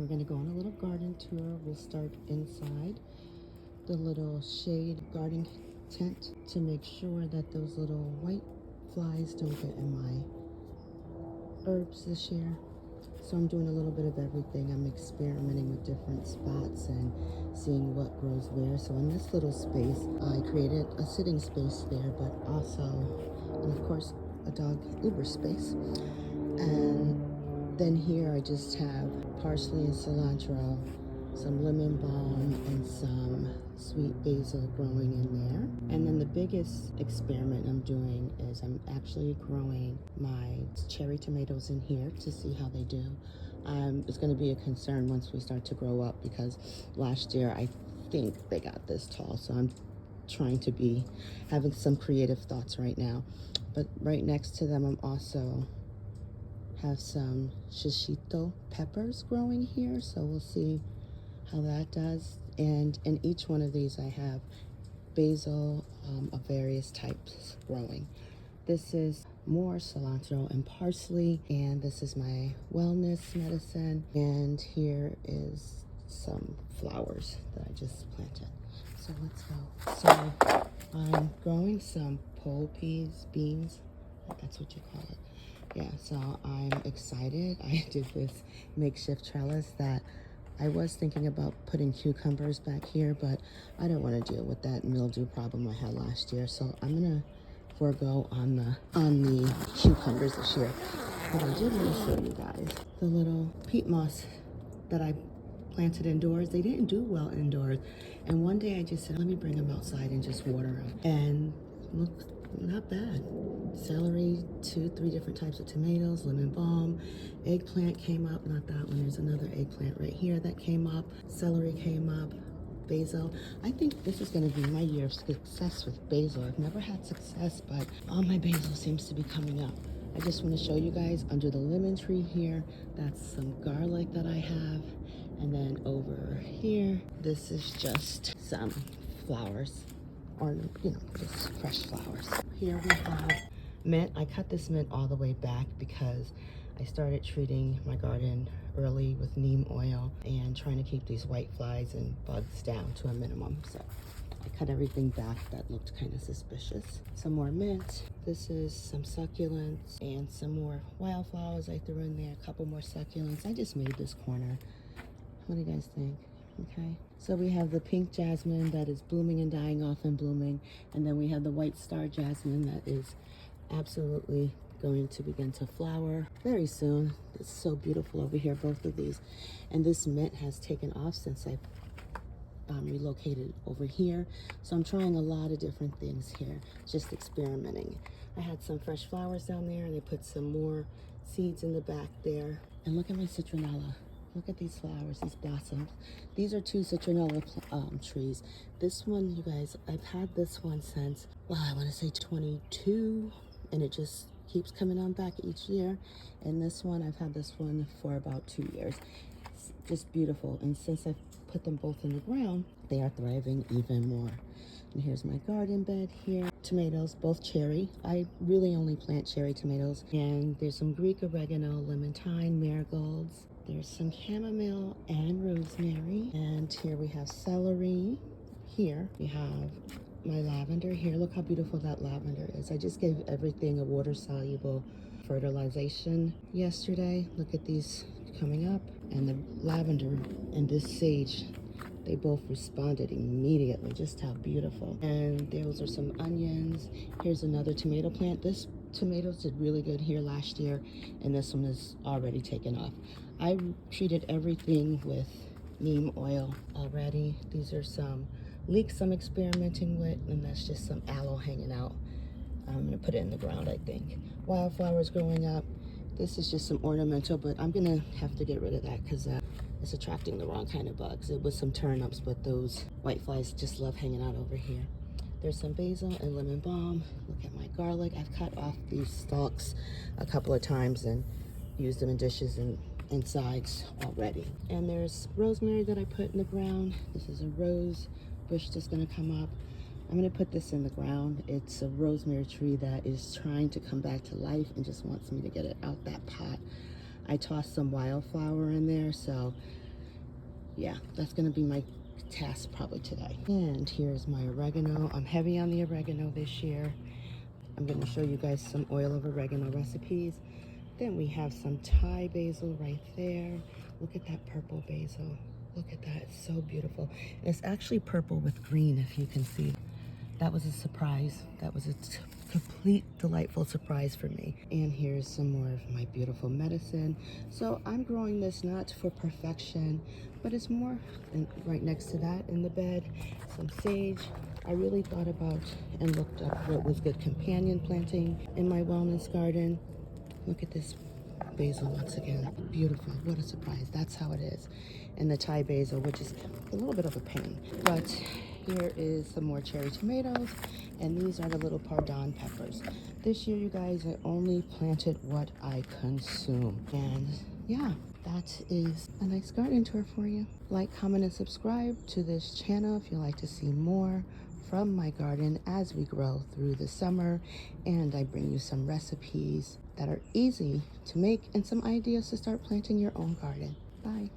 We're gonna go on a little garden tour. We'll start inside the little shade garden tent to make sure that those little white flies don't get in my herbs this year. So I'm doing a little bit of everything. I'm experimenting with different spots and seeing what grows where. So in this little space, I created a sitting space there, but also, and of course, a dog Uber space. And then here I just have parsley and cilantro, some lemon balm, and some sweet basil growing in there. And then the biggest experiment I'm doing is I'm actually growing my cherry tomatoes in here to see how they do. It's going to be a concern once we start to grow up, because last year I think they got this tall, so I'm trying to be having some creative thoughts right now. But right next to them I'm also have some shishito peppers growing here, so we'll see how that does. And in each one of these I have basil of various types growing. This is more cilantro and parsley, and this is my wellness medicine, and here is some flowers that I just planted. So let's go. So I'm growing some pole peas, beans, that's what you call it. Yeah, so I'm excited. I did this makeshift trellis that I was thinking about putting cucumbers back here, but I don't want to deal with that mildew problem I had last year. So I'm gonna forego on the cucumbers this year. But I did want to show you guys the little peat moss that I planted indoors. They didn't do well indoors, and one day I just said, let me bring them outside and just water them. And look, not bad. Celery, 2-3 different types of tomatoes, lemon balm, eggplant came up, not that one, there's another eggplant right here that came up, celery came up, basil. I think this is going to be my year of success with basil. I've never had success, but all my basil seems to be coming up. I just want to show you guys under the lemon tree here, that's some garlic that I have. And then over here, this is just some flowers, or just fresh flowers. Here we have mint. I cut this mint all the way back because I started treating my garden early with neem oil and trying to keep these white flies and bugs down to a minimum. So I cut everything back that looked kind of suspicious. Some more mint. This is some succulents and some more wildflowers I threw in there, a couple more succulents. I just made this corner. What do you guys think? Okay, so we have the pink jasmine that is blooming and dying off and blooming, and then we have the white star jasmine that is absolutely going to begin to flower very soon. It's so beautiful over here, both of these. And this mint has taken off since I relocated over here, so I'm trying a lot of different things here, just experimenting. I had some fresh flowers down there, and I put some more seeds in the back there. And look at my citronella. Look at these flowers, these blossoms. These are 2 citronella trees. This one, you guys, I've had this one since, well, I want to say 22, and it just keeps coming on back each year. And this one, I've had this one for about 2 years. It's just beautiful. And since I've put them both in the ground, they are thriving even more. And here's my garden bed here. Tomatoes, both cherry. I really only plant cherry tomatoes. And there's some Greek oregano, lemon thyme, marigolds. There's some chamomile and rosemary. And here we have celery. Here we have my lavender here. Look how beautiful that lavender is. I just gave everything a water-soluble fertilization yesterday. Look at these coming up. And the lavender and this sage, they both responded immediately. Just how beautiful. And those are some onions. Here's another tomato plant. This tomatoes did really good here last year, and this one is already taken off. I treated everything with neem oil already. These are some leeks I'm experimenting with, and that's just some aloe hanging out. I'm gonna put it in the ground, I think. Wildflowers growing up. This is just some ornamental, but I'm gonna have to get rid of that because it's attracting the wrong kind of bugs. It was some turnips, but those white flies just love hanging out over here. There's some basil and lemon balm. Look at my garlic. I've cut off these stalks a couple of times and used them in dishes and sides already. And there's rosemary that I put in the ground. This is a rose bush that's gonna come up. I'm gonna put this in the ground. It's a rosemary tree that is trying to come back to life and just wants me to get it out that pot. I tossed some wildflower in there, so yeah, that's gonna be my task probably today. And here's my oregano. I'm heavy on the oregano this year. I'm gonna show you guys some oil of oregano recipes. Then we have some Thai basil right there. Look at that purple basil. Look at that, it's so beautiful. And it's actually purple with green, if you can see. That was a surprise. That was a complete delightful surprise for me. And here's some more of my beautiful medicine. So I'm growing this not for perfection, but it's more, and right next to that in the bed, some sage. I really thought about and looked up what was good companion planting in my wellness garden. Look at this basil once again. Beautiful. What a surprise. That's how it is. And the Thai basil, which is a little bit of a pain. But here is some more cherry tomatoes. And these are the little pardon peppers. This year, you guys, I only planted what I consume. And yeah, that is a nice garden tour for you. Like, comment, and subscribe to this channel if you'd like to see more from my garden as we grow through the summer. And I bring you some recipes that are easy to make and some ideas to start planting your own garden. Bye.